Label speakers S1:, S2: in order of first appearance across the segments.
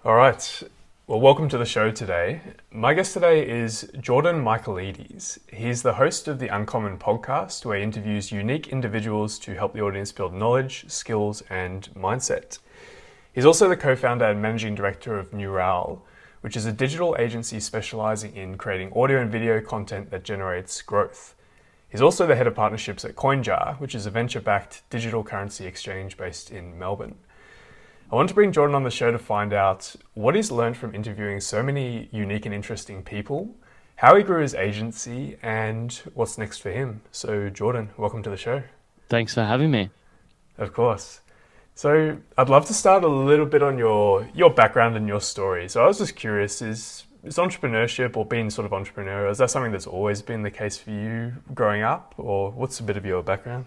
S1: All right. Well, welcome to the show today. My guest today is Jordan Michaelides. He's the host of the Uncommon podcast, where he interviews unique individuals to help the audience build knowledge, skills, and mindset. He's also the co-founder and managing director of Neuralle, which is a digital agency specialising in creating audio and video content that generates growth. He's also the head of partnerships at CoinJar, which is a venture-backed digital currency exchange based in Melbourne. I want to bring Jordan on the show to find out what he's learned from interviewing so many unique and interesting people, how he grew his agency, and what's next for him. So Jordan, welcome to the show.
S2: Thanks for having me.
S1: Of course. So I'd love to start a little bit on your background and your story. So I was just curious, is entrepreneurship or being sort of entrepreneurial, is that something that's always been the case for you growing up, or what's a bit of your background?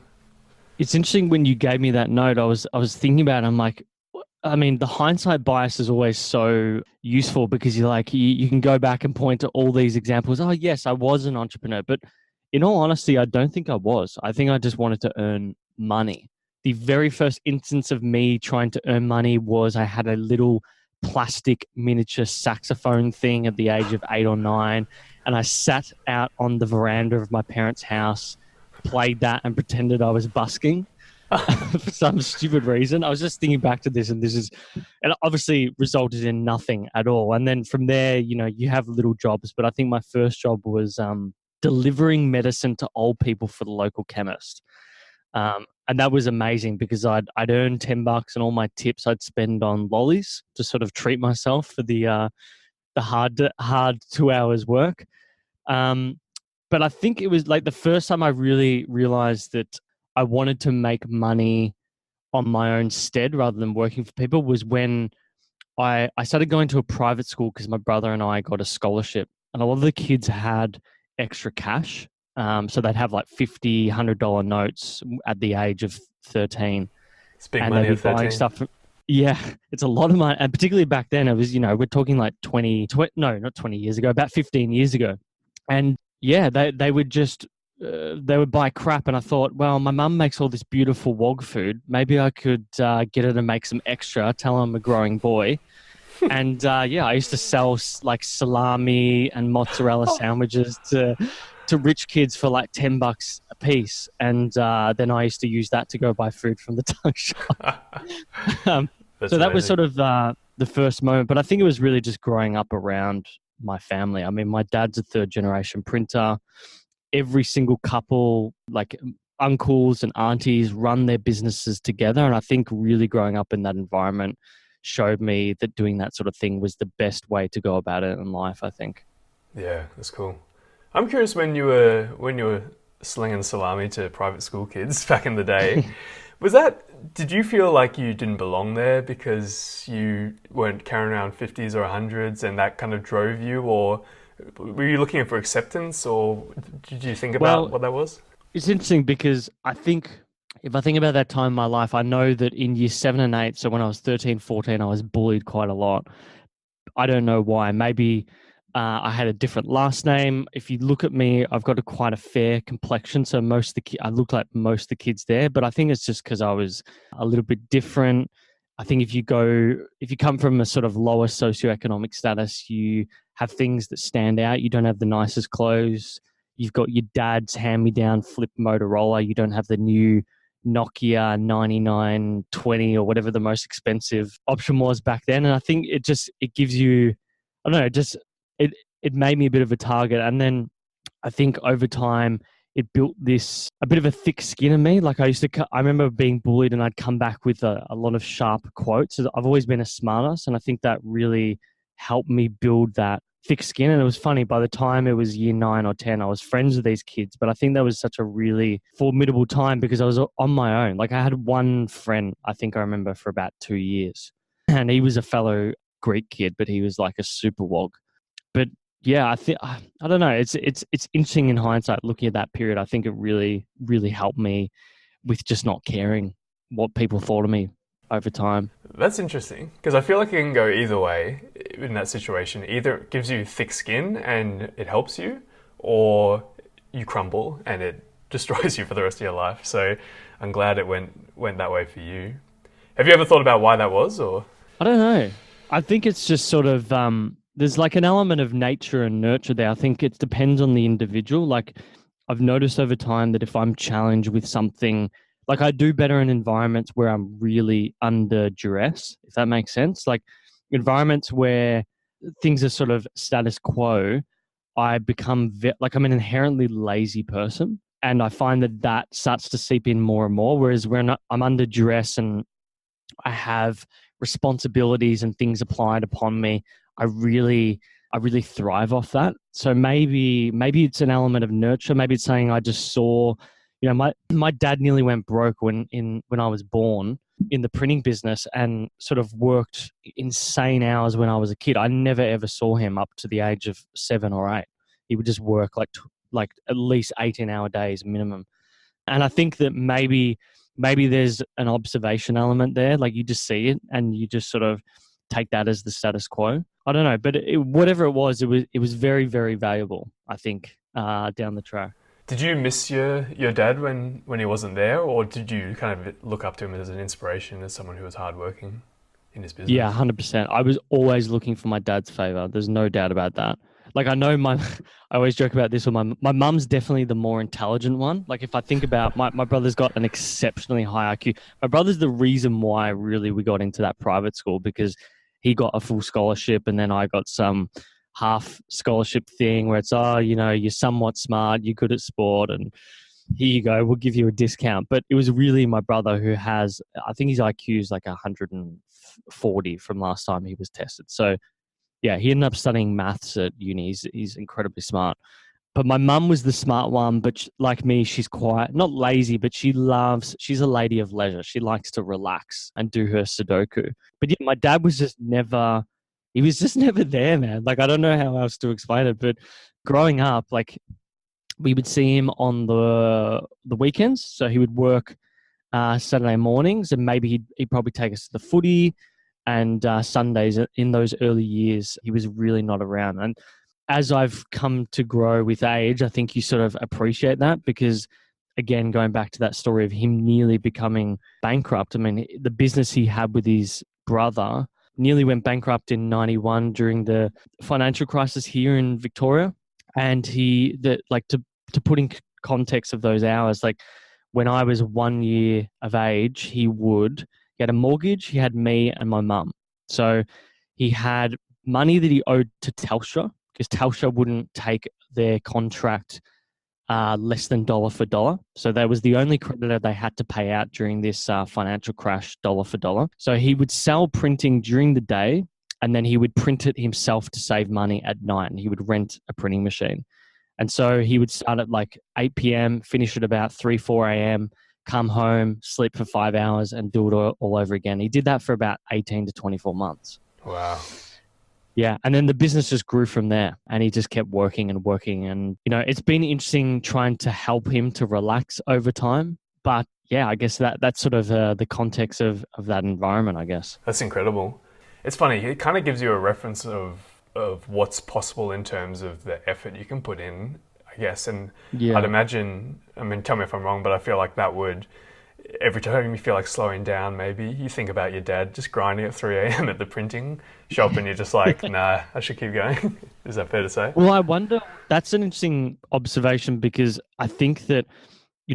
S2: It's interesting when you gave me that note, I was thinking about it, I'm like, I mean, the hindsight bias is always so useful because you're like, you can go back and point to all these examples. Oh, yes, I was an entrepreneur. But in all honesty, I don't think I was. I think I just wanted to earn money. The very first instance of me trying to earn money was I had a little plastic miniature saxophone thing at the age of 8 or 9. And I sat out on the veranda of my parents' house, played that and pretended I was busking. For some stupid reason. I was just thinking back to this, and it obviously resulted in nothing at all. And then from there, you have little jobs, but I think my first job was delivering medicine to old people for the local chemist. And that was amazing because I'd earn $10 and all my tips I'd spend on lollies to sort of treat myself for the hard 2 hours work. But I think it was like the first time I really realized that I wanted to make money on my own stead rather than working for people was when I started going to a private school because my brother and I got a scholarship, and a lot of the kids had extra cash. So they'd have like $50, $100 notes at the age of 13.
S1: It's big
S2: and
S1: money
S2: they'd
S1: at
S2: be buying
S1: 13.
S2: stuff. Yeah, it's a lot of money. And particularly back then, it was, we're talking like not 20 years ago, about 15 years ago. And yeah, they would just... they would buy crap, and I thought, well, my mum makes all this beautiful wog food. Maybe I could get her to make some extra, tell her I'm a growing boy. And I used to sell like salami and mozzarella sandwiches to rich kids for like $10 a piece. And then I used to use that to go buy food from the tuck shop. So that was sort of the first moment. But I think it was really just growing up around my family. I mean, my dad's a third generation printer. Every single couple, like uncles and aunties, run their businesses together. And I think really growing up in that environment showed me that doing that sort of thing was the best way to go about it in life, I think.
S1: Yeah, that's cool. I'm curious, when you were slinging salami to private school kids back in the day, did you feel like you didn't belong there because you weren't carrying around 50s or 100s and that kind of drove you, or were you looking for acceptance, or did you think about what that was?
S2: It's interesting because I think if I think about that time in my life, I know that in year 7 and 8, so when I was 13, 14, I was bullied quite a lot. I don't know why. Maybe I had a different last name. If you look at me, I've got quite a fair complexion, so I look like most of the kids there, but I think it's just because I was a little bit different. I think if you come from a sort of lower socioeconomic status, you have things that stand out. You don't have the nicest clothes. You've got your dad's hand-me-down flip Motorola. You don't have the new Nokia 9920 or whatever the most expensive option was back then. And I think it gives you, I don't know, it made me a bit of a target. And then I think over time, it built a bit of a thick skin in me. Like I remember being bullied and I'd come back with a lot of sharp quotes. I've always been a smartass, and I think that really helped me build that thick skin. And it was funny, by the time it was year 9 or 10, I was friends with these kids, but I think that was such a really formidable time because I was on my own. Like I had one friend, I think I remember, for about 2 years, and he was a fellow Greek kid, but he was like a super wog. But yeah, I don't know. It's interesting in hindsight looking at that period. I think it really, really helped me with just not caring what people thought of me over time.
S1: That's interesting because I feel like it can go either way in that situation. Either it gives you thick skin and it helps you, or you crumble and it destroys you for the rest of your life. So I'm glad it went that way for you. Have you ever thought about why that was, or?
S2: I don't know. I think it's just sort of there's like an element of nature and nurture there. I think it depends on the individual. Like I've noticed over time that if I'm challenged with something, like I do better in environments where I'm really under duress, if that makes sense. Like environments where things are sort of status quo, I become like I'm an inherently lazy person. And I find that that starts to seep in more and more. Whereas when I'm under duress and I have responsibilities and things applied upon me, I really I really thrive off that. So maybe it's an element of nurture. Maybe it's saying I just saw, my dad nearly went broke when I was born in the printing business and sort of worked insane hours when I was a kid. I never ever saw him up to the age of 7 or 8. He would just work like at least 18-hour days minimum. And I think that maybe there's an observation element there. Like you just see it and you just sort of take that as the status quo. I don't know, but whatever it was very, very valuable, I think, down the track.
S1: Did you miss your dad when he wasn't there, or did you kind of look up to him as an inspiration, as someone who was hardworking in his
S2: Yeah,
S1: business?
S2: 100%. I was always looking for my dad's favor. There's no doubt about that. Like I know I always joke about this with my mum's definitely the more intelligent one. Like if I think about my brother's got an exceptionally high IQ. My brother's the reason why really we got into that private school because he got a full scholarship and then I got some half scholarship thing where it's, you're somewhat smart, you're good at sport and here you go, we'll give you a discount. But it was really my brother who has, I think his IQ is like 140 from last time he was tested. So yeah, he ended up studying maths at uni. He's incredibly smart. But my mum was the smart one, but like me, she's quite not lazy, but she's a lady of leisure. She likes to relax and do her Sudoku. But yeah, my dad was just never, he was just never there, man. Like, I don't know how else to explain it, but growing up, like, we would see him on the weekends. So he would work Saturday mornings and maybe he'd probably take us to the footy and Sundays in those early years, he was really not around. And as I've come to grow with age, I think you sort of appreciate that because, again, going back to that story of him nearly becoming bankrupt, I mean, the business he had with his brother nearly went bankrupt in 91 during the financial crisis here in Victoria. And to put in context of those hours, like when I was 1 year of age, he had a mortgage, he had me and my mum. So he had money that he owed to Telstra because Telstra wouldn't take their contract less than dollar for dollar. So that was the only creditor they had to pay out during this financial crash, dollar for dollar. So he would sell printing during the day and then he would print it himself to save money at night and he would rent a printing machine. And so he would start at like 8 p.m., finish at about 3, 4 a.m., come home, sleep for 5 hours, and do it all over again. He did that for about 18 to 24 months.
S1: Wow.
S2: Yeah. And then the business just grew from there and he just kept working and working. And, it's been interesting trying to help him to relax over time. But yeah, I guess that's sort of the context of that environment, I guess.
S1: That's incredible. It's funny, it kind of gives you a reference of what's possible in terms of the effort you can put in, I guess. And
S2: Yeah.
S1: I'd imagine, I mean, tell me if I'm wrong, but I feel like that would, every time you feel like slowing down, maybe you think about your dad just grinding at 3 a.m. at the printing shop and you're just like, nah, I should keep going. Is that fair to say?
S2: Well, I wonder, that's an interesting observation because I think that,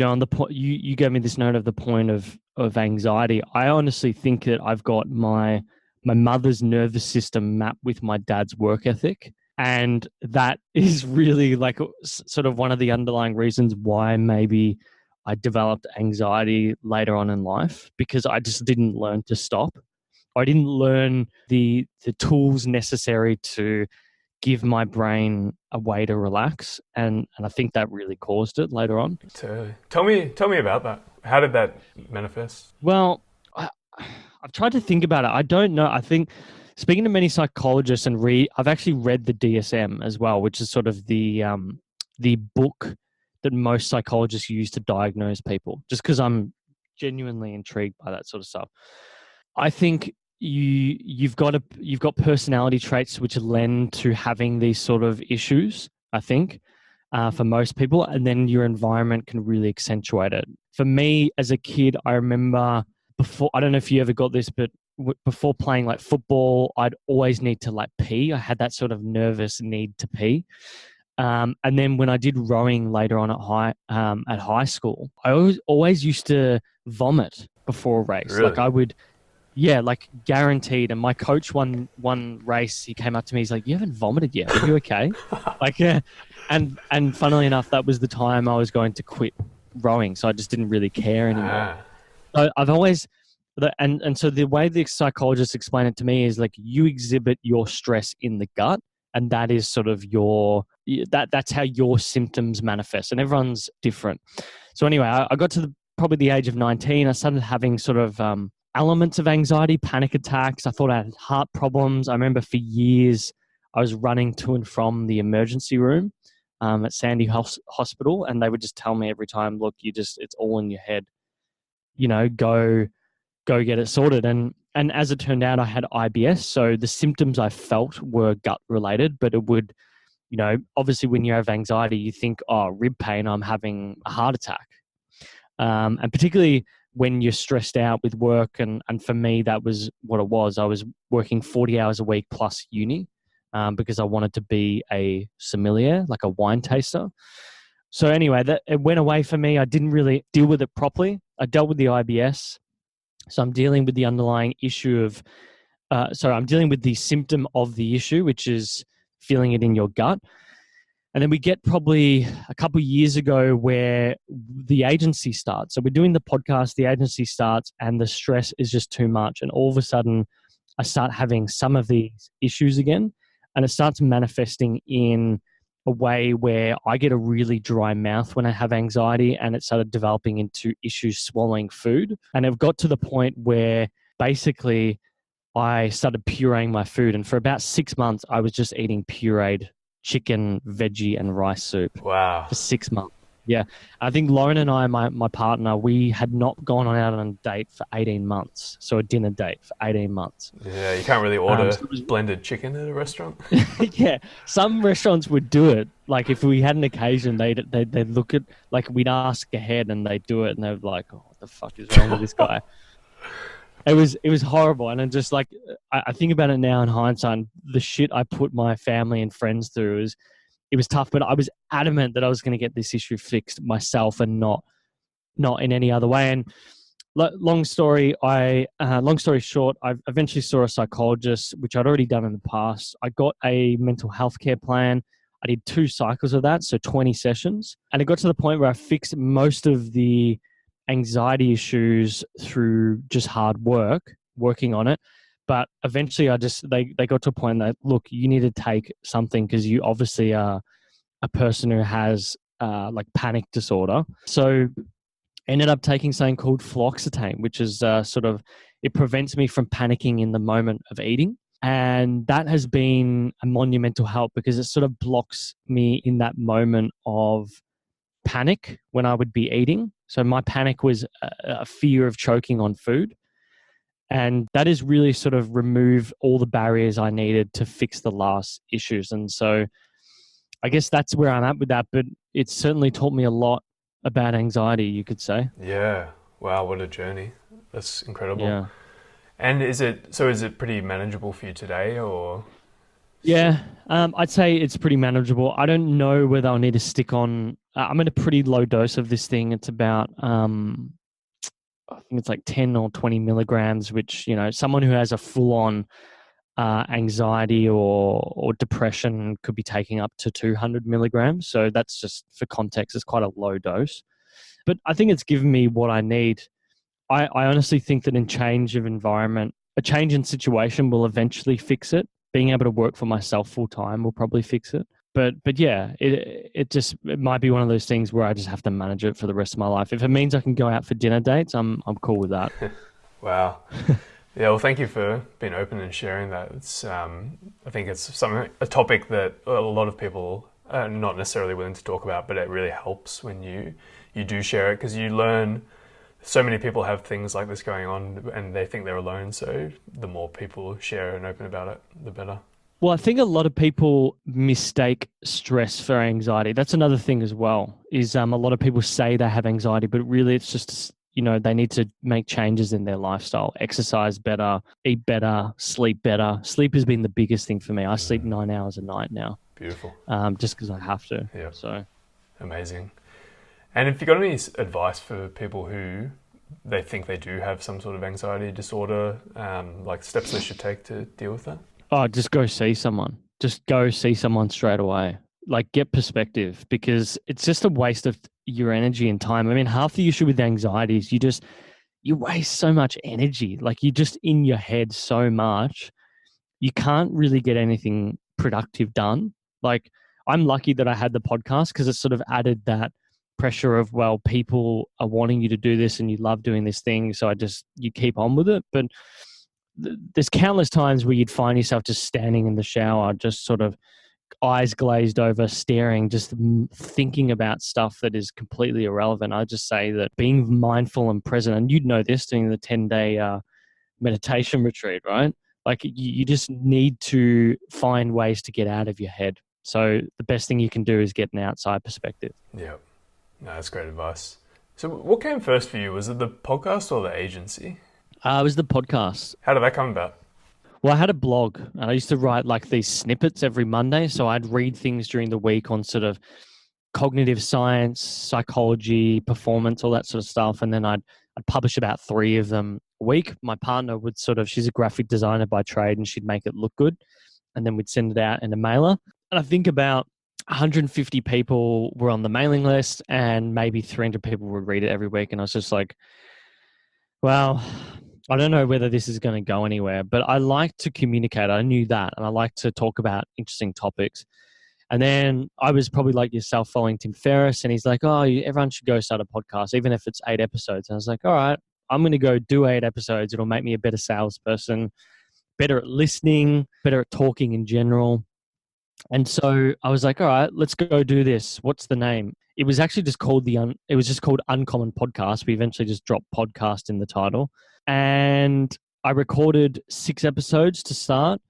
S2: on the point, you gave me this note of the point of anxiety. I honestly think that I've got my mother's nervous system mapped with my dad's work ethic. And that is really like sort of one of the underlying reasons why maybe I developed anxiety later on in life because I just didn't learn to stop. I didn't learn the tools necessary to give my brain a way to relax. And I think that really caused it later on.
S1: Tell me about that. How did that manifest?
S2: Well, I've tried to think about it. I don't know. I think speaking to many psychologists and I've actually read the DSM as well, which is sort of the book that most psychologists use to diagnose people. Just because I'm genuinely intrigued by that sort of stuff. I think you've got personality traits which lend to having these sort of issues. I think. For most people, and then your environment can really accentuate it. For me, as a kid, I remember before, I don't know if you ever got this, but before playing like football, I'd always need to like pee. I had that sort of nervous need to pee. And then when I did rowing later on at high school, I always used to vomit before a race.
S1: Really?
S2: Like I would, yeah, like guaranteed. And my coach one race, he came up to me. He's like, "You haven't vomited yet. Are you okay?" Like, yeah. And funnily enough, that was the time I was going to quit rowing, so I just didn't really care anymore. So I've always, and so the way the psychologist explained it to me is like you exhibit your stress in the gut, and that is sort of that's how your symptoms manifest, and everyone's different. So anyway, I got to probably the age of 19. I started having sort of elements of anxiety, panic attacks. I thought I had heart problems. I remember for years I was running to and from the emergency room at Sandy Hospital, and they would just tell me every time, "Look, it's all in your head. You know, go get it sorted." And as it turned out, I had IBS. So the symptoms I felt were gut related, but it would, obviously when you have anxiety, you think, "Oh, rib pain, I'm having a heart attack." And particularly when you're stressed out with work. And for me, that was what it was. I was working 40 hours a week plus uni because I wanted to be a sommelier, like a wine taster. So anyway, it went away for me. I didn't really deal with it properly. I dealt with the IBS. So I'm dealing with the underlying issue of, I'm dealing with the symptom of the issue, which is feeling it in your gut. And then we get probably a couple of years ago where the agency starts. So we're doing the podcast, the agency starts, and the stress is just too much. And all of a sudden, I start having some of these issues again. And it starts manifesting in a way where I get a really dry mouth when I have anxiety, and it started developing into issues swallowing food. And it got to the point where basically I started pureeing my food. And for about 6 months, I was just eating pureed chicken, veggie, and rice soup.
S1: Wow.
S2: For 6 months. Yeah. I think Lauren and I, my partner, we had not gone out on a date for 18 months. So a dinner date for 18 months.
S1: Yeah, you can't really order blended chicken at a restaurant.
S2: Yeah. Some restaurants would do it. Like if we had an occasion, they'd look at, like we'd ask ahead and they'd do it and they'd be like, "Oh, what the fuck is wrong with this guy?" It was horrible. And I'm just like, I think about it now in hindsight, and the shit I put my family and friends through it was tough, but I was adamant that I was going to get this issue fixed myself and not in any other way. And long story short, I eventually saw a psychologist, which I'd already done in the past. I got a mental health care plan. I did 2 cycles of that, so 20 sessions. And it got to the point where I fixed most of the anxiety issues through just hard working on it. But eventually they got to a point that, look, you need to take something because you obviously are a person who has like panic disorder. So ended up taking something called fluoxetine, which is it prevents me from panicking in the moment of eating. And that has been a monumental help because it sort of blocks me in that moment of panic when I would be eating. So my panic was a fear of choking on food. And that has really sort of removed all the barriers I needed to fix the last issues. And so I guess that's where I'm at with that. But it's certainly taught me a lot about anxiety, you could say.
S1: Yeah. Wow, what a journey. That's incredible.
S2: Yeah.
S1: And is it pretty manageable for you today, or?
S2: Yeah, I'd say it's pretty manageable. I don't know whether I'll need to stick on. I'm at a pretty low dose of this thing. It's about, I think it's like 10 or 20 milligrams, which, someone who has a full-on anxiety or depression could be taking up to 200 milligrams. So that's just, for context, it's quite a low dose. But I think it's given me what I need. I honestly think that a change in situation will eventually fix it. Being able to work for myself full time will probably fix it. But yeah, it might be one of those things where I just have to manage it for the rest of my life. If it means I can go out for dinner dates, I'm cool with that.
S1: Wow. Yeah, well, thank you for being open and sharing that. It's I think it's a topic that a lot of people are not necessarily willing to talk about, but it really helps when you do share it, because you learn. So many people have things like this going on and they think they're alone. So the more people share and open about it, the better.
S2: Well, I think a lot of people mistake stress for anxiety. That's another thing as well, is a lot of people say they have anxiety, but really it's just they need to make changes in their lifestyle, exercise better, eat better, sleep better. Sleep has been the biggest thing for me. I sleep 9 hours a night now.
S1: Beautiful.
S2: Just because I have to.
S1: Yeah.
S2: So
S1: amazing. And if you got any advice for people who they think they do have some sort of anxiety disorder, like steps they should take to deal with that?
S2: Oh, just go see someone. Just go see someone straight away. Like, get perspective, because it's just a waste of your energy and time. I mean, half the issue with anxiety is you waste so much energy. Like, you're just in your head so much. You can't really get anything productive done. Like, I'm lucky that I had the podcast because it sort of added that pressure of, well, people are wanting you to do this and you love doing this thing. So you keep on with it. But there's countless times where you'd find yourself just standing in the shower, just sort of eyes glazed over, staring, just thinking about stuff that is completely irrelevant. I just say that being mindful and present, and you'd know this doing the 10-day meditation retreat, right? Like, you just need to find ways to get out of your head. So the best thing you can do is get an outside perspective.
S1: Yeah, no, that's great advice. So what came first for you? Was it the podcast or the agency?
S2: It was the podcast.
S1: How did that come about?
S2: Well, I had a blog and I used to write like these snippets every Monday. So I'd read things during the week on sort of cognitive science, psychology, performance, all that sort of stuff. And then I'd publish about 3 of them a week. My partner would she's a graphic designer by trade, and she'd make it look good. And then we'd send it out in a mailer. And I think about 150 people were on the mailing list and maybe 300 people would read it every week. And I was just like, well, I don't know whether this is going to go anywhere, but I like to communicate. I knew that. And I like to talk about interesting topics. And then I was probably like yourself, following Tim Ferriss, and he's like, oh, everyone should go start a podcast, even if it's 8 episodes. And I was like, all right, I'm going to go do 8 episodes. It'll make me a better salesperson, better at listening, better at talking in general. And so I was like, all right, let's go do this. What's the name? It was actually just called Uncommon Podcast. We eventually just dropped podcast in the title. And I recorded 6 episodes to start,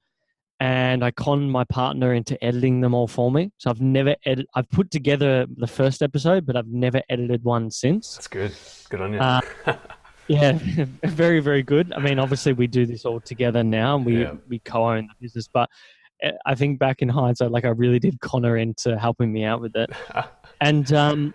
S2: and I conned my partner into editing them all for me. So I've put together the first episode, but I've never edited one since.
S1: That's good. Good on you.
S2: Yeah, very, very good. I mean, obviously we do this all together now, and we co-own the business, but I think back in hindsight, like, I really did con her into helping me out with it. And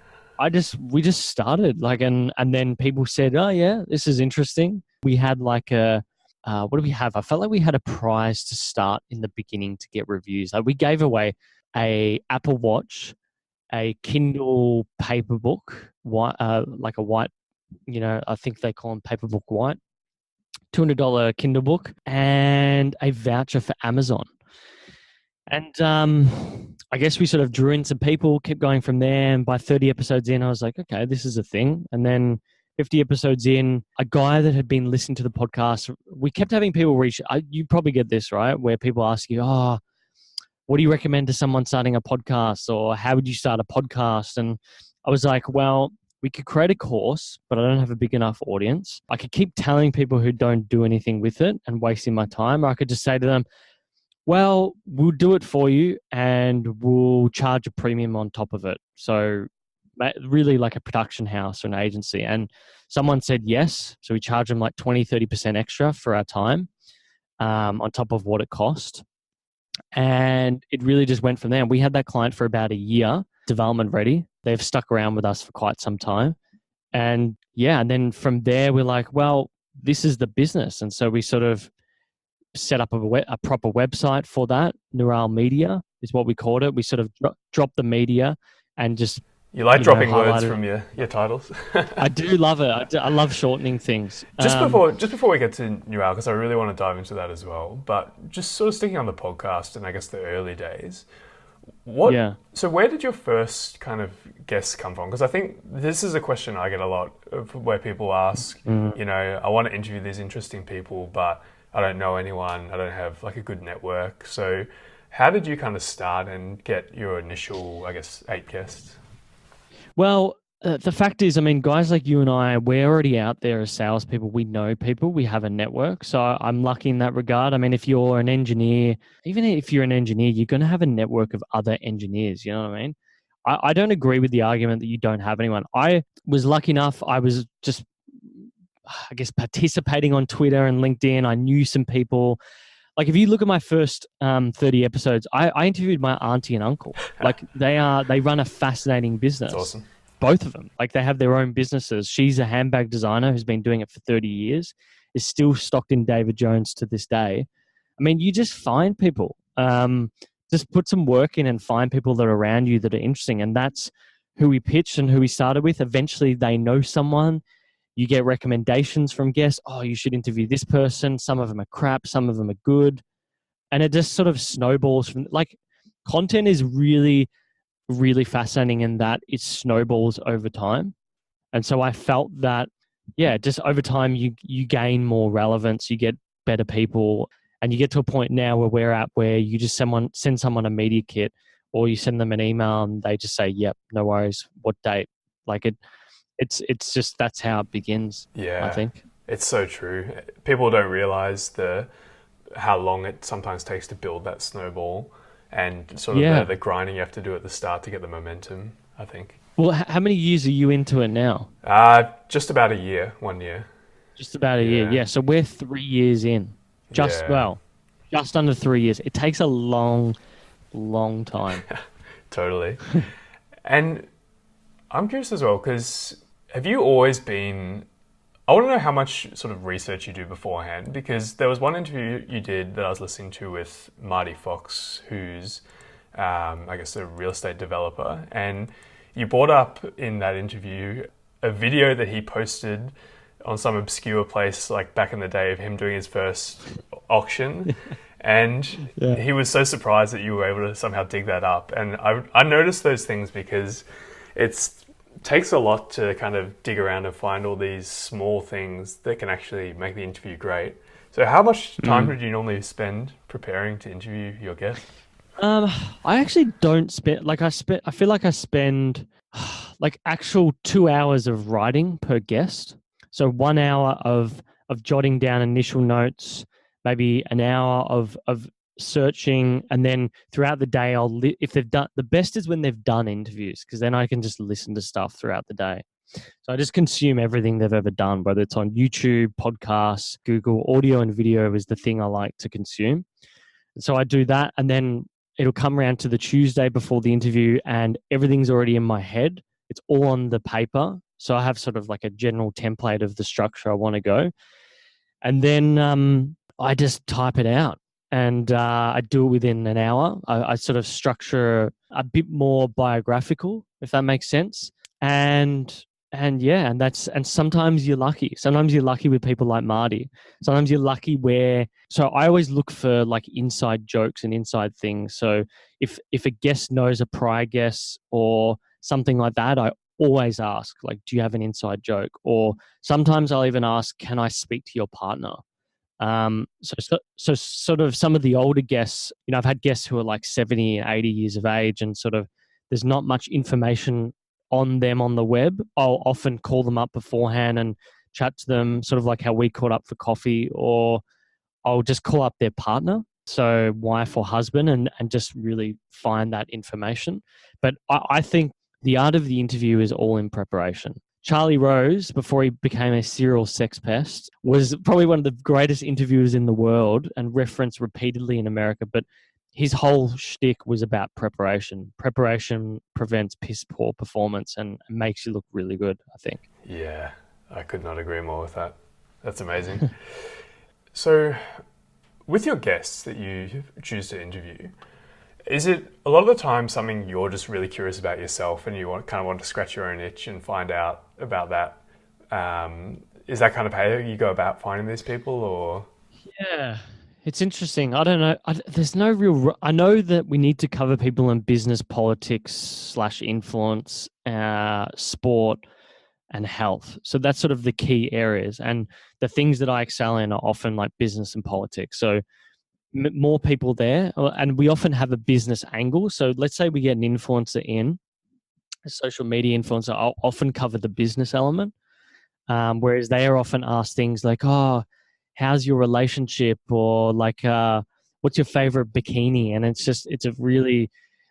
S2: we just started, like, and then people said, oh yeah, this is interesting. We had like what do we have? I felt like we had a prize to start in the beginning to get reviews. Like, we gave away a Apple Watch, a Kindle paper book, like a white, I think they call them paper book white, $200 Kindle book, and a voucher for Amazon. And I guess we sort of drew in some people, kept going from there. And by 30 episodes in, I was like, okay, this is a thing. And then 50 episodes in, a guy that had been listening to the podcast, we kept having people reach, you probably get this, right? Where people ask you, oh, what do you recommend to someone starting a podcast? Or how would you start a podcast? And I was like, well, we could create a course, but I don't have a big enough audience. I could keep telling people who don't do anything with it and wasting my time. Or I could just say to them, well, we'll do it for you and we'll charge a premium on top of it. So really like a production house or an agency. And someone said yes. So we charge them like 20-30% extra for our time on top of what it cost. And it really just went from there. We had that client for about a year, development ready. They've stuck around with us for quite some time. And and then from there, we're like, well, this is the business. And so we sort of set up a proper website for that. Neuralle Media is what we called it. We sort of dropped the media and just...
S1: You like dropping words from your titles?
S2: I do love it. I love shortening things.
S1: Just before we get to Neuralle, because I really want to dive into that as well, but just sort of sticking on the podcast and I guess the early days, so where did your first kind of guests come from? Because I think this is a question I get a lot of, where people ask, I want to interview these interesting people, but I don't know anyone. I don't have like a good network. So how did you kind of start and get your initial, 8 guests?
S2: Well, the fact is, I mean, guys like you and I, we're already out there as salespeople. We know people. We have a network. So I'm lucky in that regard. I mean, if you're an engineer, even if you're an engineer, you're going to have a network of other engineers. You know what I mean? I don't agree with the argument that you don't have anyone. I was lucky enough. I was just I guess, participating on Twitter and LinkedIn. I knew some people. Like if you look at my first 30 episodes, I interviewed my auntie and uncle. Like they run a fascinating business.
S1: That's awesome.
S2: Both of them. Like they have their own businesses. She's a handbag designer who's been doing it for 30 years, is still stocked in David Jones to this day. I mean, you just find people. Just put some work in and find people that are around you that are interesting. And that's who we pitched and who we started with. Eventually they know someone. You get recommendations from guests. Oh, you should interview this person. Some of them are crap. Some of them are good. And it just sort of snowballs from, like, content is really, really fascinating in that it snowballs over time. And so I felt that, yeah, just over time you gain more relevance, you get better people, and you get to a point now where we're at where you just send someone a media kit, or you send them an email and they just say, yep, no worries, what date? Like it's just, that's how it begins.
S1: Yeah,
S2: I think
S1: it's so true. People don't realize how long it sometimes takes to build that snowball, and sort of the grinding you have to do at the start to get the momentum, I think.
S2: Well, how many years are you into it now?
S1: Just about a year, 1 year.
S2: Just about a year, yeah. So we're 3 years in. Just under 3 years. It takes a long, long time.
S1: Totally. And I'm curious as well, because have you always been... I want to know how much sort of research you do beforehand, because there was one interview you did that I was listening to with Marty Fox, who's, I guess, a real estate developer. And you brought up in that interview a video that he posted on some obscure place, like back in the day, of him doing his first auction. And he was so surprised that you were able to somehow dig that up. And I noticed those things because it takes a lot to kind of dig around and find all these small things that can actually make the interview great. So how much time did you normally spend preparing to interview your guest?
S2: I actually don't spend, I feel like I spend like actual 2 hours of writing per guest. So 1 hour of jotting down initial notes, maybe an hour of searching, and then throughout the day if they've done, the best is when they've done interviews, because then I can just listen to stuff throughout the day. So I just consume everything they've ever done, whether it's on YouTube, podcasts, Google. Audio and video is the thing I like to consume. And so I do that, and then it'll come around to the Tuesday before the interview and everything's already in my head. It's all on the paper. So I have sort of like a general template of the structure I want to go. And then I just type it out, and I do it within an hour. I sort of structure a bit more biographical, if that makes sense. And sometimes you're lucky. Sometimes you're lucky with people like Marty. Sometimes you're lucky so I always look for like inside jokes and inside things. So if a guest knows a prior guest or something like that, I always ask, like, do you have an inside joke? Or sometimes I'll even ask, can I speak to your partner? So sort of some of the older guests, I've had guests who are like 70 and 80 years of age, and sort of there's not much information on them on the web. I'll often call them up beforehand and chat to them, sort of like how we caught up for coffee, or I'll just call up their partner, so wife or husband, and just really find that information. But I think the art of the interview is all in preparation. Charlie Rose, before he became a serial sex pest, was probably one of the greatest interviewers in the world and referenced repeatedly in America. But his whole shtick was about preparation. Preparation prevents piss poor performance and makes you look really good, I think.
S1: Yeah, I could not agree more with that. That's amazing. So with your guests that you choose to interview, is it a lot of the time something you're just really curious about yourself and you want to scratch your own itch and find out about that? Is that kind of how you go about finding these people, or? Yeah,
S2: it's interesting. I don't know. There's no real... I know that we need to cover people in business, politics / influence, sport, and health. So that's sort of the key areas. And the things that I excel in are often like business and politics. So more people there, and we often have a business angle. So let's say we get an influencer in, a social media influencer. I'll often cover the business element, whereas they are often asked things like, "Oh, how's your relationship?" or like, "What's your favorite bikini?" And it's a really...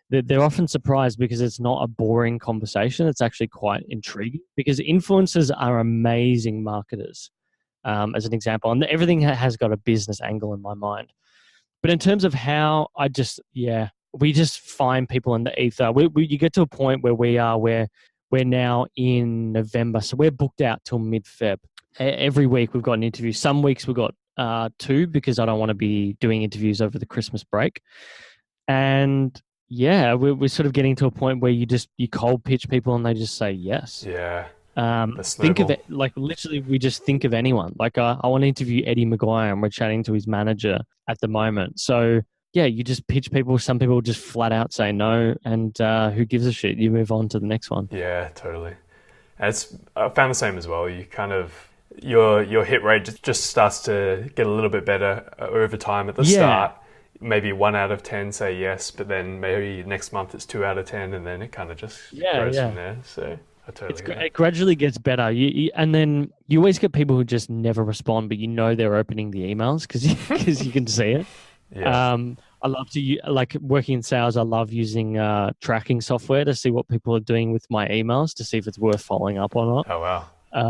S2: They're often surprised because it's not a boring conversation. It's actually quite intriguing, because influencers are amazing marketers. as an example. And everything has got a business angle in my mind. But in terms of how we just find people in the ether. You get to a point where we're now in November. So we're booked out till mid-Feb. Every week we've got an interview. Some weeks we've got 2 because I don't want to be doing interviews over the Christmas break. And yeah, we're sort of getting to a point where you cold pitch people and they just say yes.
S1: Yeah.
S2: Think of it, like literally we just think of anyone. Like I want to interview Eddie Maguire and we're chatting to his manager at the moment. So yeah, you just pitch people. Some people just flat out say no, and who gives a shit? You move on to the next one.
S1: Yeah, totally. I found the same as well. You kind of your hit rate just starts to get a little bit better over time. At the start, maybe 1 out of 10 say yes, but then maybe next month it's 2 out of 10, and then it kind of just grows from there. So I totally
S2: it gradually gets better. And then you always get people who just never respond, but they're opening the emails because you can see it.
S1: Yeah.
S2: I love to like working in sales. I love using tracking software to see what people are doing with my emails to see if it's worth following up or not.
S1: Oh wow!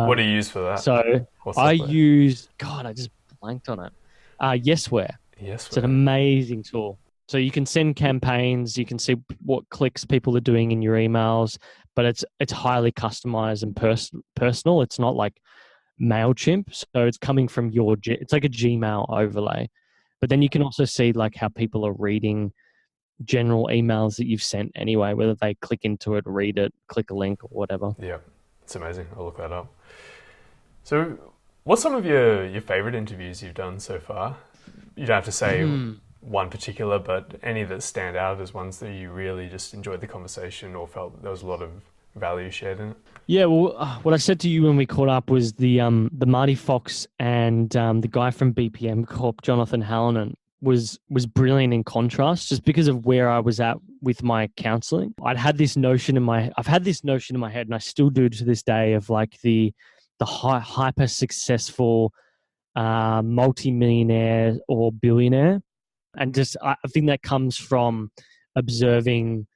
S1: What do you use for that?
S2: So I use I just blanked on it. Yesware. It's an amazing tool. So you can send campaigns. You can see what clicks people are doing in your emails, but it's highly customized and personal. It's not like MailChimp. So it's coming from it's like a Gmail overlay. But then you can also see like how people are reading general emails that you've sent anyway, whether they click into it, read it, click a link or whatever.
S1: Yeah, it's amazing. I'll look that up. So what's some of your favorite interviews you've done so far? You don't have to say one particular, but any that stand out as ones that you really just enjoyed the conversation or felt there was a lot of value shared in it?
S2: Yeah, well, what I said to you when we caught up was the Marty Fox and the guy from BPM Corp, Jonathan Hallinan, was brilliant in contrast, just because of where I was at with my counseling. I've had this notion in my head, and I still do to this day, of like the hyper successful multi-millionaire or billionaire, and just I think that comes from observing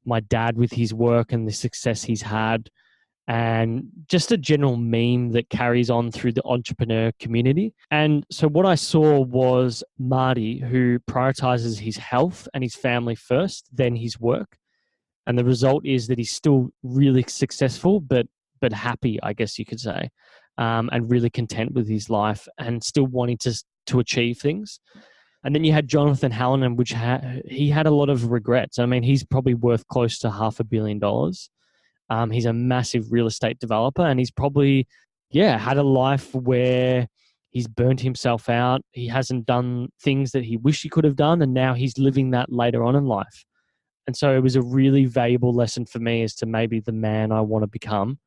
S2: my dad with his work and the success he's had, and just a general meme that carries on through the entrepreneur community. And so what I saw was Marty, who prioritizes his health and his family first, then his work. And the result is that he's still really successful, but happy, I guess you could say, and really content with his life and still wanting to achieve things. And then you had Jonathan Hallinan, which he had a lot of regrets. I mean, he's probably worth close to $500 million. He's a massive real estate developer, and he's probably, had a life where he's burnt himself out. He hasn't done things that he wished he could have done, and now he's living that later on in life. And so it was a really valuable lesson for me as to maybe the man I want to become.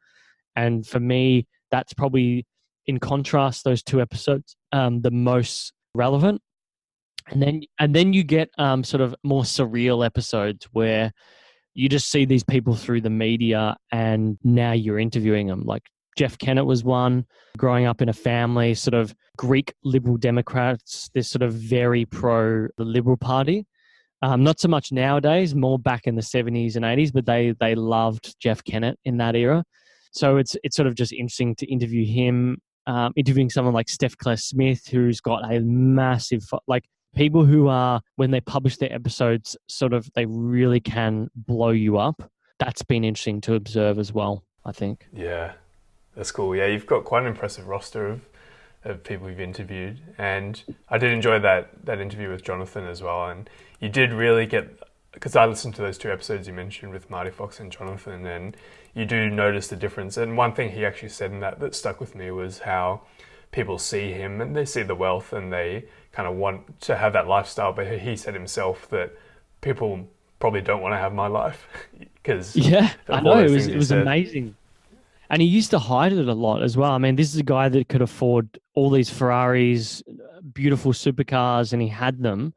S2: And for me, that's probably, in contrast, those 2 episodes, the most relevant. And then you get sort of more surreal episodes where you just see these people through the media and now you're interviewing them. Like Jeff Kennett was one, growing up in a family, sort of Greek liberal Democrats. They're sort of very pro the Liberal Party. Not so much nowadays, more back in the 70s and 80s, but they loved Jeff Kennett in that era. So it's sort of just interesting to interview him, interviewing someone like Steph Claire Smith, who's got a massive, people who are, when they publish their episodes, sort of, they really can blow you up. That's been interesting to observe as well, I think.
S1: Yeah, that's cool. Yeah, you've got quite an impressive roster of people you've interviewed. And I did enjoy that interview with Jonathan as well. And you did really get, because I listened to those 2 episodes you mentioned with Marty Fox and Jonathan, and you do notice the difference. And one thing he actually said in that stuck with me was how people see him and they see the wealth and they kind of want to have that lifestyle. But he said himself that people probably don't want to have my life because
S2: I know it was amazing. And he used to hide it a lot as well. I mean, this is a guy that could afford all these Ferraris, beautiful supercars, and he had them,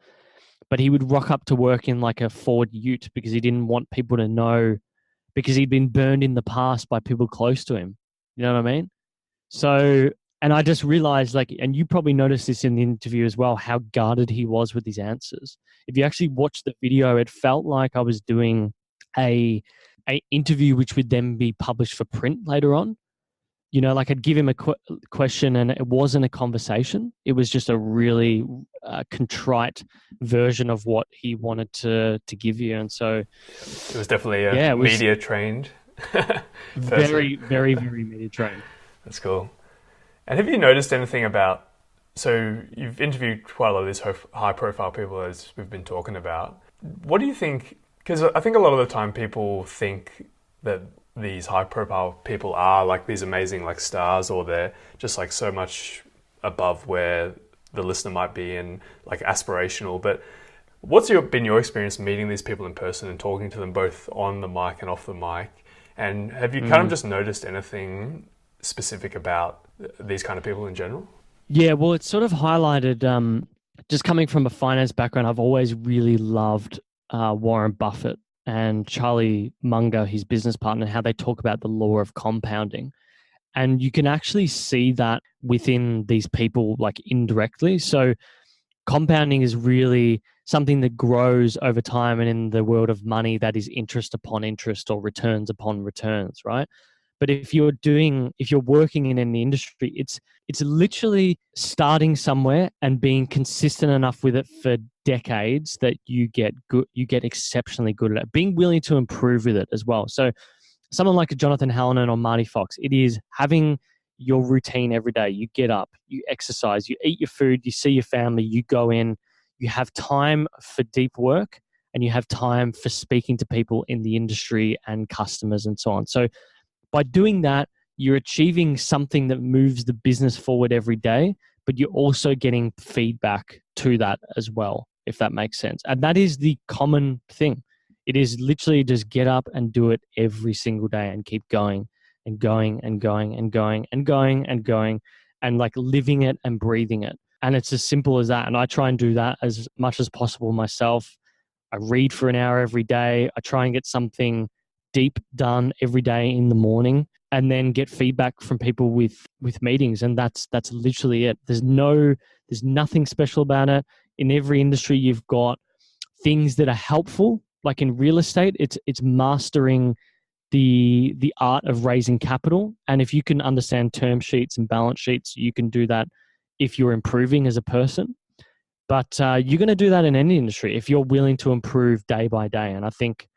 S2: but he would rock up to work in like a Ford Ute because he didn't want people to know, because he'd been burned in the past by people close to him. You know what I mean? So, and I just realized, and you probably noticed this in the interview as well, how guarded he was with his answers. If you actually watch the video, it felt like I was doing a interview which would then be published for print later on. like I'd give him a question and it wasn't a conversation. It was just a really contrite version of what he wanted to give you. And so
S1: it was definitely a media trained
S2: very, very, very media trained.
S1: That's cool. And have you noticed anything about, so you've interviewed quite a lot of these high profile people as we've been talking about. What do you think, because I think a lot of the time people think that these high profile people are like these amazing like stars, or they're just like so much above where the listener might be and like aspirational. But what's been your experience meeting these people in person and talking to them both on the mic and off the mic? And have you kind of just noticed anything specific about these kind of people in general?
S2: Yeah, well, it's sort of highlighted, just coming from a finance background, I've always really loved Warren Buffett and Charlie Munger, his business partner, how they talk about the law of compounding. And you can actually see that within these people, like indirectly. So compounding is really something that grows over time, and in the world of money, that is interest upon interest or returns upon returns, right? But if you're working in an industry, it's literally starting somewhere and being consistent enough with it for decades that you get exceptionally good at it, being willing to improve with it as well. So someone like a Jonathan Hallinan or Marty Fox, it is having your routine every day. You get up, you exercise, you eat your food, you see your family, you go in, you have time for deep work, and you have time for speaking to people in the industry and customers and so on. So by doing that, you're achieving something that moves the business forward every day, but you're also getting feedback to that as well, if that makes sense. And that is the common thing. It is literally just get up and do it every single day and keep going and going and going and going and going and going and like living it and breathing it. And it's as simple as that. And I try and do that as much as possible myself. I read for an hour every day. I try and get something deep done every day in the morning, and then get feedback from people with meetings. And that's literally it. There's nothing special about it. In every industry, you've got things that are helpful. Like in real estate, it's mastering the art of raising capital. And if you can understand term sheets and balance sheets, you can do that if you're improving as a person. But you're going to do that in any industry if you're willing to improve day by day. And I think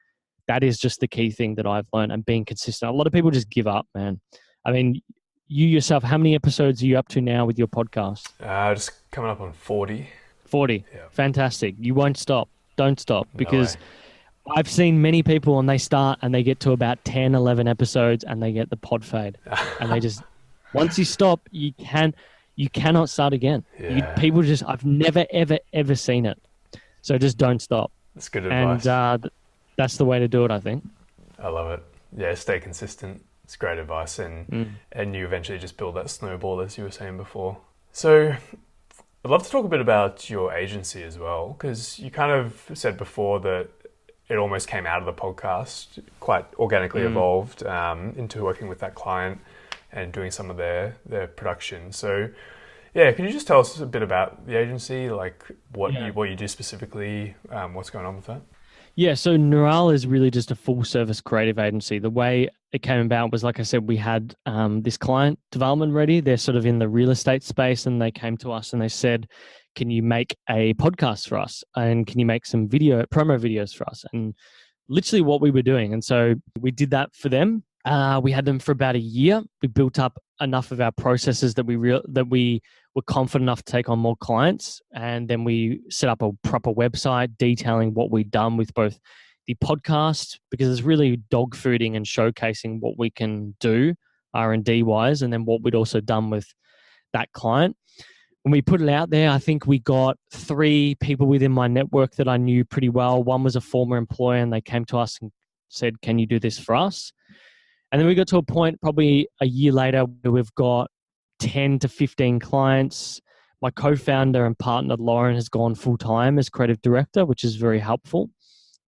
S2: that is just the key thing that I've learned, and being consistent. A lot of people just give up, man. I mean, you yourself, how many episodes are you up to now with your podcast?
S1: Just coming up on 40.
S2: 40. Yeah. Fantastic. You won't stop. Don't stop, because
S1: no
S2: I've seen many people and they start and they get to about 10, 11 episodes and they get the pod fade. And they just, once you stop, you cannot start again.
S1: Yeah.
S2: I've never, ever, ever seen it. So just don't stop.
S1: That's good advice.
S2: And that's the way to do it, I think.
S1: I love it. Yeah, stay consistent. It's great advice. And you eventually just build that snowball, as you were saying before. So I'd love to talk a bit about your agency as well, because you kind of said before that it almost came out of the podcast, quite organically evolved into working with that client and doing some of their production. So yeah, can you just tell us a bit about the agency, like what you do specifically, what's going on with that?
S2: Yeah, so Neuralle is really just a full-service creative agency. The way it came about was, like I said, we had this client development ready. They're sort of in the real estate space, and they came to us and they said, can you make a podcast for us? And can you make some promo videos for us? And literally what we were doing. And so we did that for them. We had them for about a year. We built up enough of our processes that we were confident enough to take on more clients. And then we set up a proper website detailing what we'd done with both the podcast, because it's really dog fooding and showcasing what we can do R&D wise, and then what we'd also done with that client. When we put it out there, I think we got 3 people within my network that I knew pretty well. One was a former employer, and they came to us and said, can you do this for us? And then we got to a point probably a year later where we've got 10 to 15 clients. My co-founder and partner, Lauren, has gone full-time as creative director, which is very helpful.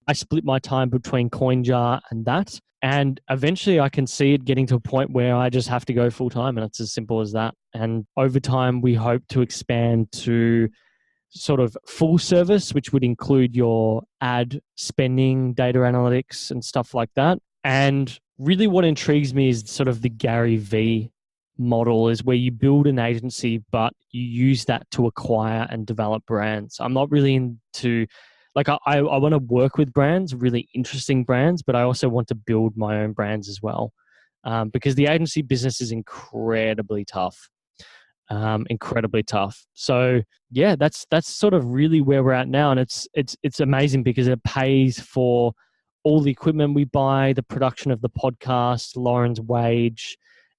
S2: I split my time between CoinJar and that. And eventually I can see it getting to a point where I just have to go full-time, and it's as simple as that. And over time, we hope to expand to sort of full service, which would include your ad spending, data analytics and stuff like that. And really what intrigues me is sort of the Gary V model is where you build an agency, but you use that to acquire and develop brands. I'm not really into, like, I want to work with brands, really interesting brands, but I also want to build my own brands as well, because the agency business is incredibly tough. Incredibly tough. So yeah, that's sort of really where we're at now, and it's amazing because it pays for all the equipment we buy, the production of the podcast, Lauren's wage,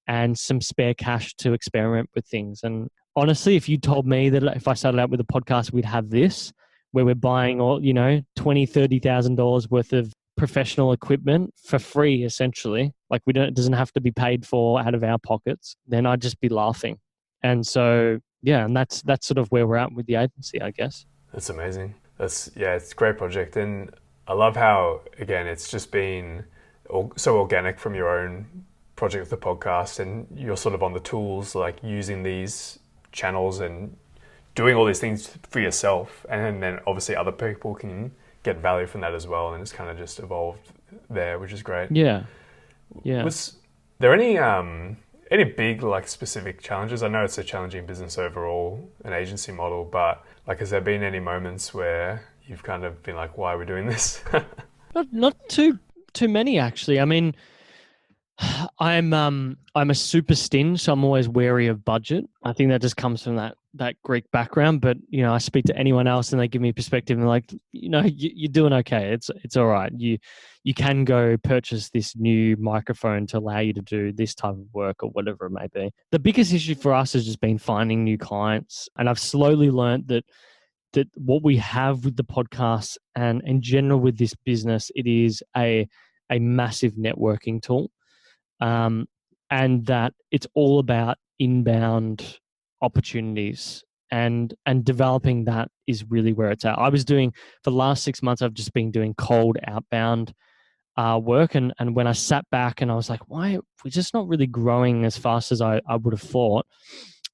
S2: and some spare cash to experiment with things. And honestly, if you told me that if I started out with a podcast, we'd have this, where we're buying all, $20,000-$30,000 worth of professional equipment for free, essentially, like it doesn't have to be paid for out of our pockets, then I'd just be laughing. And so, yeah, and that's sort of where we're at with the agency, I guess.
S1: That's amazing. It's a great project. And I love how, again, it's just been so organic from your own project with the podcast, and you're sort of on the tools, like using these channels and doing all these things for yourself. And then obviously other people can get value from that as well. And it's kind of just evolved there, which is great.
S2: Yeah.
S1: Was there any big, like, specific challenges? I know it's a challenging business overall, an agency model, but like, has there been any moments where you've kind of been like, why are we doing this?
S2: Not too many, actually. I mean, I'm a super stingy, so I'm always wary of budget. I think that just comes from that Greek background. But I speak to anyone else and they give me perspective and they're like, you're doing okay. It's all right. You can go purchase this new microphone to allow you to do this type of work or whatever it may be. The biggest issue for us has just been finding new clients, and I've slowly learned that what we have with the podcast and in general with this business, it is a massive networking tool. And that it's all about inbound opportunities, and developing that is really where it's at. I was doing, for the last 6 months, I've just been doing cold outbound work. And when I sat back and I was like, why we're just not really growing as fast as I would have thought.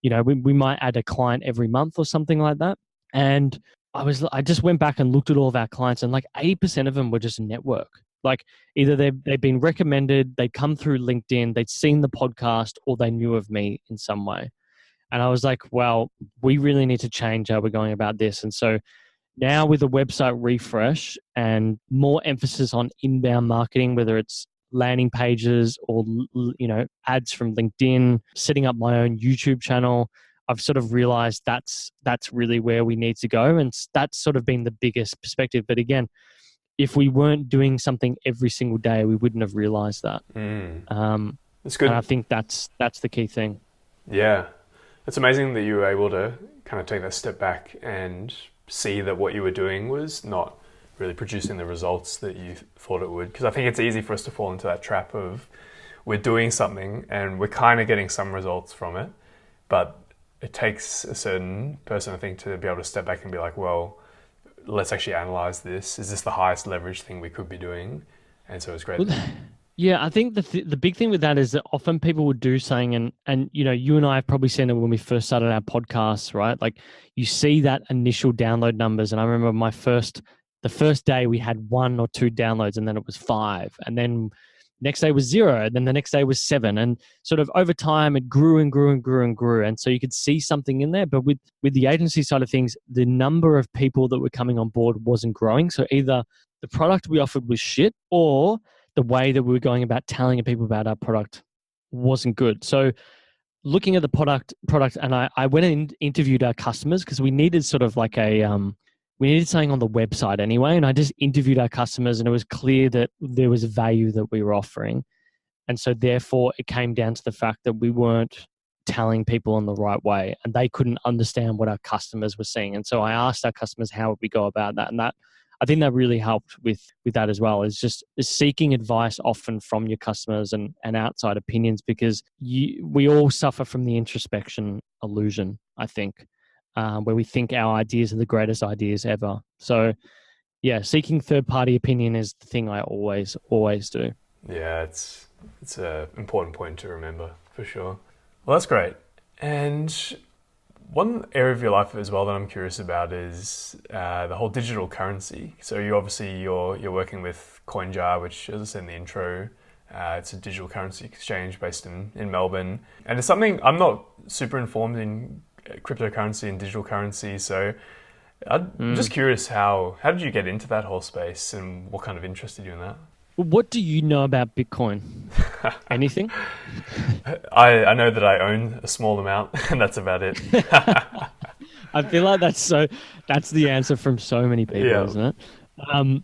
S2: We might add a client every month or something like that. And I just went back and looked at all of our clients, and like 80% of them were just network. Like either they've been recommended, they'd come through LinkedIn, they'd seen the podcast, or they knew of me in some way. And I was like, well, we really need to change how we're going about this. And so now with a website refresh and more emphasis on inbound marketing, whether it's landing pages or, ads from LinkedIn, setting up my own YouTube channel, I've sort of realized that's really where we need to go. And that's sort of been the biggest perspective. But again, if we weren't doing something every single day, we wouldn't have realized that.
S1: That's good.
S2: And I think that's the key thing.
S1: Yeah. It's amazing that you were able to kind of take that step back and see that what you were doing was not really producing the results that you thought it would. Because I think it's easy for us to fall into that trap of we're doing something and we're kind of getting some results from it, but it takes a certain person, I think, to be able to step back and be like, well, let's actually analyze this. Is this the highest leverage thing we could be doing? And so it's great.
S2: Yeah, I think the big thing with that is that often people would do something, and you and I have probably seen it when we first started our podcasts, right? Like you see that initial download numbers, and I remember the first day we had 1 or 2 downloads, and then it was 5, and then next day was 0, and then the next day was 7, and sort of over time it grew and grew and grew and grew, and so you could see something in there. But with the agency side of things, the number of people that were coming on board wasn't growing. So either the product we offered was shit, or the way that we were going about telling people about our product wasn't good. So looking at the product, and I went and interviewed our customers, because we needed sort of like we needed something on the website anyway. And I just interviewed our customers, and it was clear that there was value that we were offering. And so therefore it came down to the fact that we weren't telling people in the right way, and they couldn't understand what our customers were seeing. And so I asked our customers, how would we go about that? And that, I think that really helped with that as well, is seeking advice often from your customers and outside opinions, because we all suffer from the introspection illusion, I think, where we think our ideas are the greatest ideas ever. So yeah, seeking third-party opinion is the thing I always do.
S1: Yeah, it's an important point to remember, for sure. Well, that's great. And one area of your life as well that I'm curious about is the whole digital currency. So you're working with CoinJar, which, as I said in the intro, It's a digital currency exchange based in Melbourne. And it's something I'm not super informed in cryptocurrency and digital currency. So I'm just curious, how did you get into that whole space and what kind of interested you in that?
S2: What do you know about Bitcoin? Anything?
S1: I know that I own a small amount and that's about it.
S2: I feel like that's the answer from so many people,
S1: Yeah.
S2: isn't it? All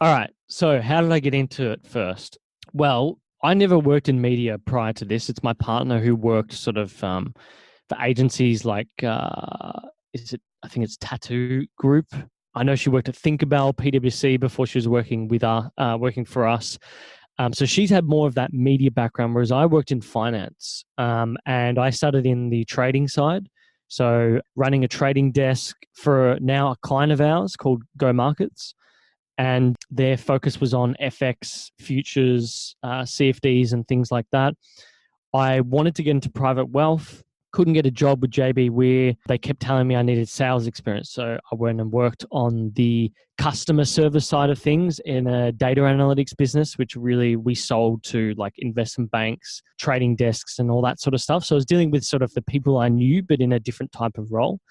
S2: right. So how did I get into it first? Well, I never worked in media prior to this. It's my partner who worked sort of for agencies like I think it's Tattoo Group. I know she worked at Thinkerbell, PwC before she was working for us. So she's had more of that media background, whereas I worked in finance, and I started in the trading side. So running a trading desk for now a client of ours called Go Markets, and their focus was on FX, futures, CFDs, and things like that. I wanted to get into private wealth, couldn't get a job with JB Weir. They kept telling me I needed sales experience. So I went and worked on the customer service side of things in a data analytics business, which really we sold to like investment banks, trading desks, and all that sort of stuff. So I was dealing with sort of the people I knew, but in a different type of role.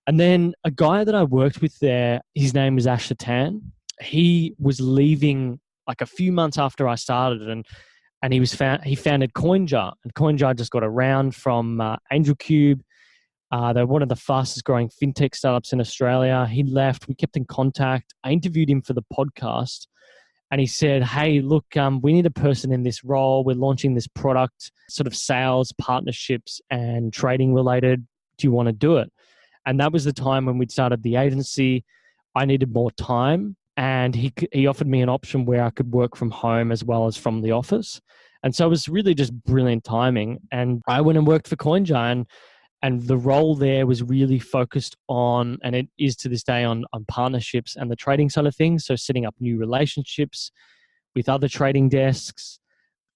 S2: And then a guy that I worked with there, his name was Ash Tan. He was leaving like a few months after I started, and he founded CoinJar, and CoinJar just got around from Angel Cube. They're one of the fastest growing fintech startups in Australia. He left. We kept in contact. I interviewed him for the podcast, and he said, "Hey, look, we need a person in this role. We're launching this product, sort of sales, partnerships, and trading related. Do you want to do it?" And that was the time when we'd started the agency. I needed more time, and he offered me an option where I could work from home as well as from the office. And so it was really just brilliant timing. And I went and worked for CoinJar, and the role there was really focused on, and it is to this day, on partnerships and the trading side of things. So setting up new relationships with other trading desks,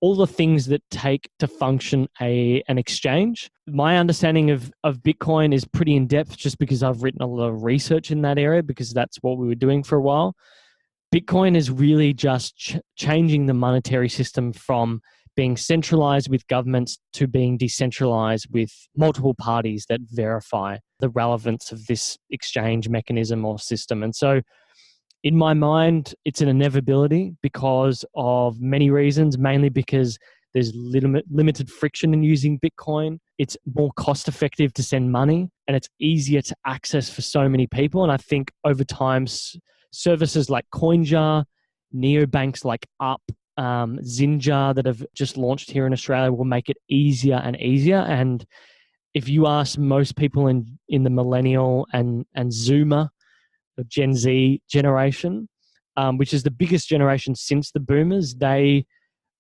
S2: all the things that take to function an exchange. My understanding of Bitcoin is pretty in depth just because I've written a lot of research in that area, because that's what we were doing for a while. Bitcoin is really just changing the monetary system from being centralized with governments to being decentralized with multiple parties that verify the relevance of this exchange mechanism or system. And so in my mind, it's an inevitability because of many reasons, mainly because there's limited friction in using Bitcoin. It's more cost effective to send money, and it's easier to access for so many people. And I think over time, services like CoinJar, neobanks like Up, Zinjar that have just launched here in Australia will make it easier and easier. And if you ask most people in the millennial and Zoomer, the Gen Z generation, which is the biggest generation since the boomers, they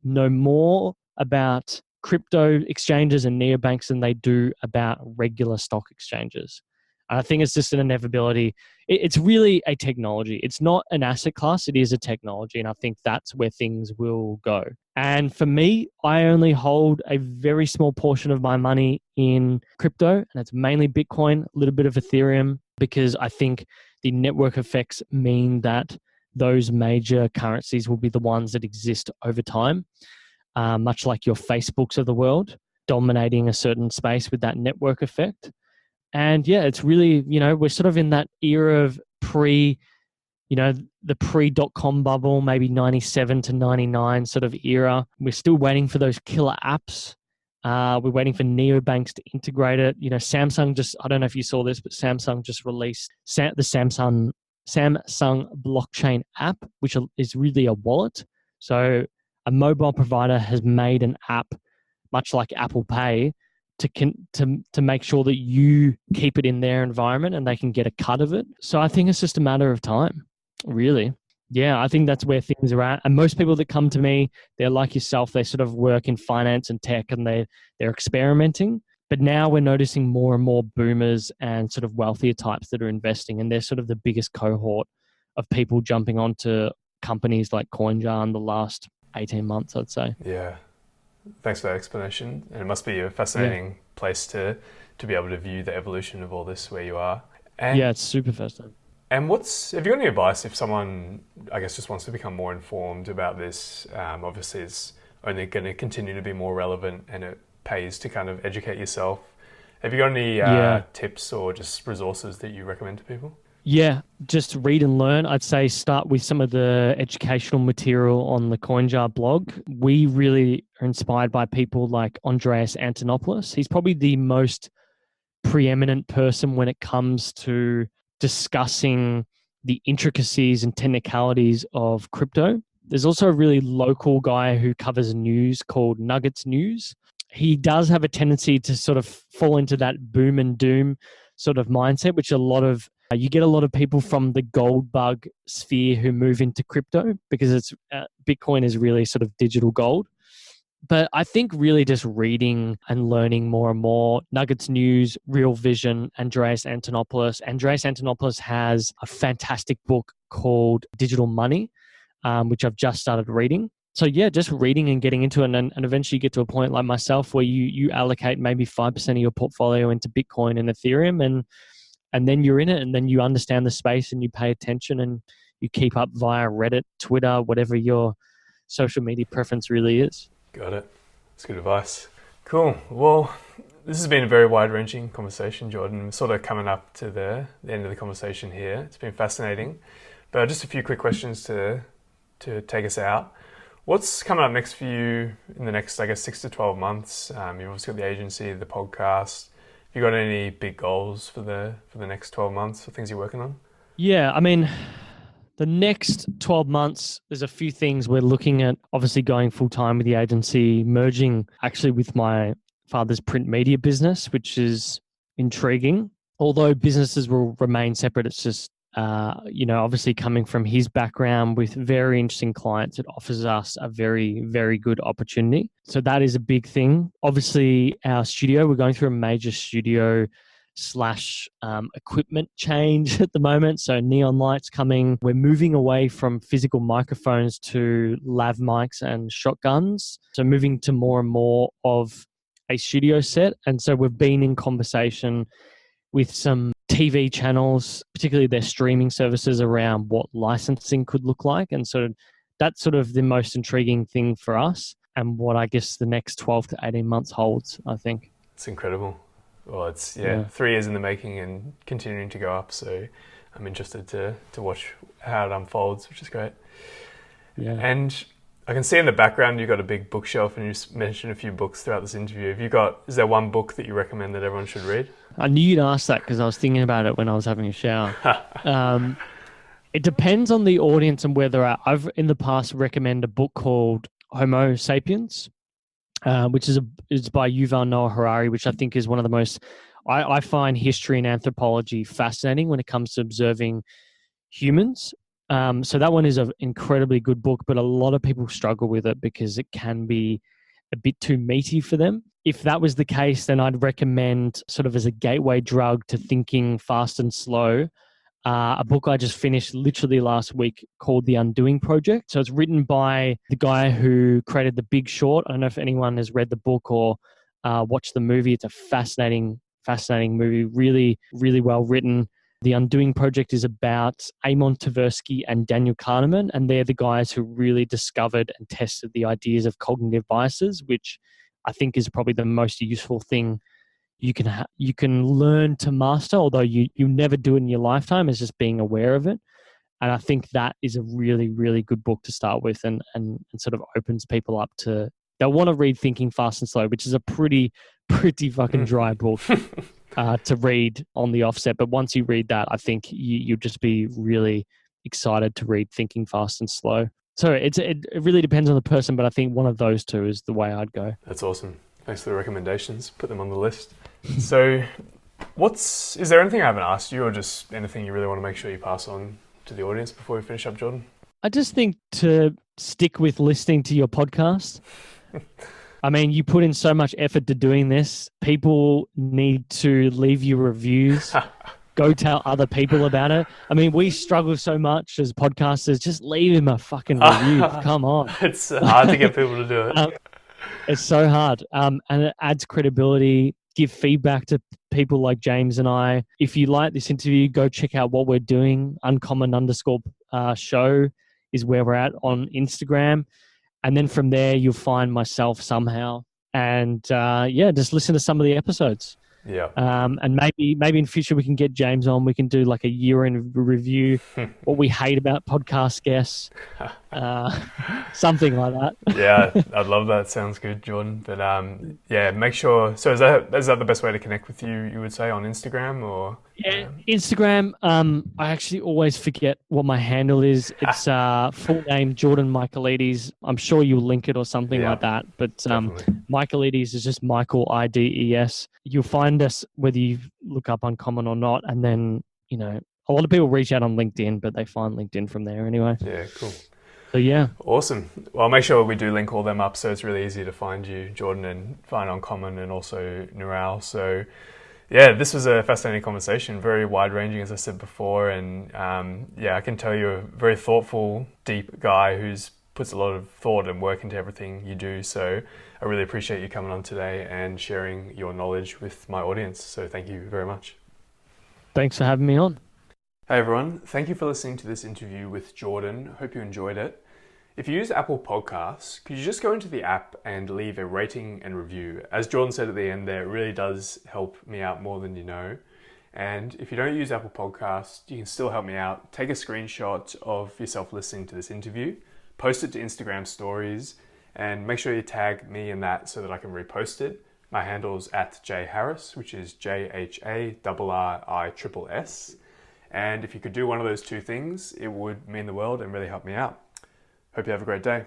S2: know more about crypto exchanges and neobanks than they do about regular stock exchanges. And I think it's just an inevitability. It's really a technology. It's not an asset class. It is a technology. And I think that's where things will go. And for me, I only hold a very small portion of my money in crypto, and it's mainly Bitcoin, a little bit of Ethereum, because I think the network effects mean that those major currencies will be the ones that exist over time, much like your Facebooks of the world, dominating a certain space with that network effect. And yeah, it's really, we're sort of in that era of the pre.com bubble, maybe 97 to 99 sort of era. We're still waiting for those killer apps. We're waiting for neobanks to integrate it. Samsung I don't know if you saw this, but Samsung just released the Samsung blockchain app, which is really a wallet. So a mobile provider has made an app, much like Apple Pay, to make sure that you keep it in their environment and they can get a cut of it. So I think it's just a matter of time, really. Yeah, I think that's where things are at. And most people that come to me, they're like yourself. They sort of work in finance and tech, and they're experimenting. But now we're noticing more and more boomers and sort of wealthier types that are investing, and they're sort of the biggest cohort of people jumping onto companies like CoinJar in the last 18 months, I'd say.
S1: Yeah. Thanks for that explanation. And it must be a fascinating place to be able to view the evolution of all this where you are. And,
S2: yeah, it's super fascinating.
S1: And have you got any advice if someone, I guess, just wants to become more informed about this? Obviously, it's only going to continue to be more relevant, and it pays to kind of educate yourself. Have you got any tips or just resources that you recommend to people?
S2: Yeah, just read and learn. I'd say start with some of the educational material on the CoinJar blog. We really are inspired by people like Andreas Antonopoulos. He's probably the most preeminent person when it comes to discussing the intricacies and technicalities of crypto. There's also a really local guy who covers news called Nuggets News. He does have a tendency to sort of fall into that boom and doom sort of mindset, which you get a lot of people from the gold bug sphere who move into crypto because it's Bitcoin is really sort of digital gold. But I think really just reading and learning more and more. Nuggets News, Real Vision, Andreas Antonopoulos. Andreas Antonopoulos has a fantastic book called Digital Money, which I've just started reading. So yeah, just reading and getting into it, and eventually you get to a point like myself where you allocate maybe 5% of your portfolio into Bitcoin and Ethereum, and then you're in it, and then you understand the space and you pay attention and you keep up via Reddit, Twitter, whatever your social media preference really is.
S1: Got it. That's good advice. Cool. Well, this has been a very wide-ranging conversation, Jordan. We're sort of coming up to the end of the conversation here. It's been fascinating. But just a few quick questions to take us out. What's coming up next for you in the next, 6 to 12 months? You've obviously got the agency, the podcast. Have you got any big goals for the next 12 months or things you're working on?
S2: Yeah, I mean, the next 12 months, there's a few things we're looking at. Obviously going full-time with the agency, merging actually with my father's print media business, which is intriguing. Although businesses will remain separate, it's just obviously coming from his background with very interesting clients, it offers us a very, very good opportunity. So that is a big thing. Obviously, our studio, we're going through a major studio / equipment change at the moment. So neon lights coming. We're moving away from physical microphones to lav mics and shotguns. So moving to more and more of a studio set. And so we've been in conversation with some TV channels, particularly their streaming services, around what licensing could look like. And so that's sort of the most intriguing thing for us and what I guess the next 12 to 18 months holds, I think.
S1: It's incredible. Well, it's 3 years in the making and continuing to go up. So I'm interested to watch how it unfolds, which is great.
S2: Yeah.
S1: And I can see in the background you've got a big bookshelf, and you just mentioned a few books throughout this interview. Is there one book that you recommend that everyone should read?
S2: I knew you'd ask that because I was thinking about it when I was having a shower. It depends on the audience and where they're at. I've in the past recommended a book called Homo Sapiens, which is by Yuval Noah Harari, which I think is one of the most. I find history and anthropology fascinating when it comes to observing humans. So that one is an incredibly good book, but a lot of people struggle with it because it can be a bit too meaty for them. If that was the case, then I'd recommend, sort of as a gateway drug to thinking fast and slow, a book I just finished literally last week called The Undoing Project. So it's written by the guy who created The Big Short. I don't know if anyone has read the book or watched the movie. It's a fascinating movie, really, really well written. The Undoing Project is about Amon Tversky and Daniel Kahneman, and they're the guys who really discovered and tested the ideas of cognitive biases, which I think is probably the most useful thing you can learn to master, although you never do it in your lifetime, is just being aware of it. And I think that is a really, really good book to start with and sort of opens people up to, they'll want to read Thinking Fast and Slow, which is a pretty fucking dry book to read on the offset. But once you read that, I think you'll just be really excited to read Thinking Fast and Slow. So it really depends on the person, but I think one of those two is the way I'd go.
S1: That's awesome. Thanks for the recommendations. Put them on the list. So is there anything I haven't asked you, or just anything you really want to make sure you pass on to the audience before we finish up, Jordan?
S2: I just think to stick with listening to your podcast. I mean, you put in so much effort to doing this. People need to leave you reviews. Go tell other people about it. I mean, we struggle so much as podcasters. Just leave him a fucking review. Come on.
S1: It's hard to get people to do it.
S2: It's so hard. And it adds credibility. Give feedback to people like James and I. If you like this interview, go check out what we're doing. Uncommon _ show is where we're at on Instagram. And then from there, you'll find myself somehow. And just listen to some of the episodes.
S1: Yeah.
S2: And maybe in future we can get James on. We can do like a year in review, what we hate about podcast guests, something like that.
S1: Yeah, I'd love that. Sounds good, Jordan. But make sure. So is that the best way to connect with you? You would say on Instagram or?
S2: Yeah, Instagram. I actually always forget what my handle is. It's full name Jordan Michaelides. I'm sure you'll link it or something like that. But Michaelides is just Michael IDES. You'll find us whether you look up Uncommon or not. And then a lot of people reach out on LinkedIn, but they find LinkedIn from there anyway.
S1: Yeah, cool.
S2: So yeah.
S1: Awesome. Well, I'll make sure we do link all them up so it's really easy to find you, Jordan, and find Uncommon and also Neuralle. So yeah, this was a fascinating conversation, very wide-ranging, as I said before. And I can tell you're a very thoughtful, deep guy who's puts a lot of thought and work into everything you do. So I really appreciate you coming on today and sharing your knowledge with my audience. So thank you very much.
S2: Thanks for having me on.
S1: Hey everyone, thank you for listening to this interview with Jordan. Hope you enjoyed it. If you use Apple Podcasts, could you just go into the app and leave a rating and review? As Jordan said at the end there, it really does help me out more than you know. And if you don't use Apple Podcasts, you can still help me out. Take a screenshot of yourself listening to this interview, post it to Instagram stories, and make sure you tag me in that so that I can repost it. My handle is @jharris, which is JHARRISS. And if you could do one of those two things, it would mean the world and really help me out. Hope you have a great day.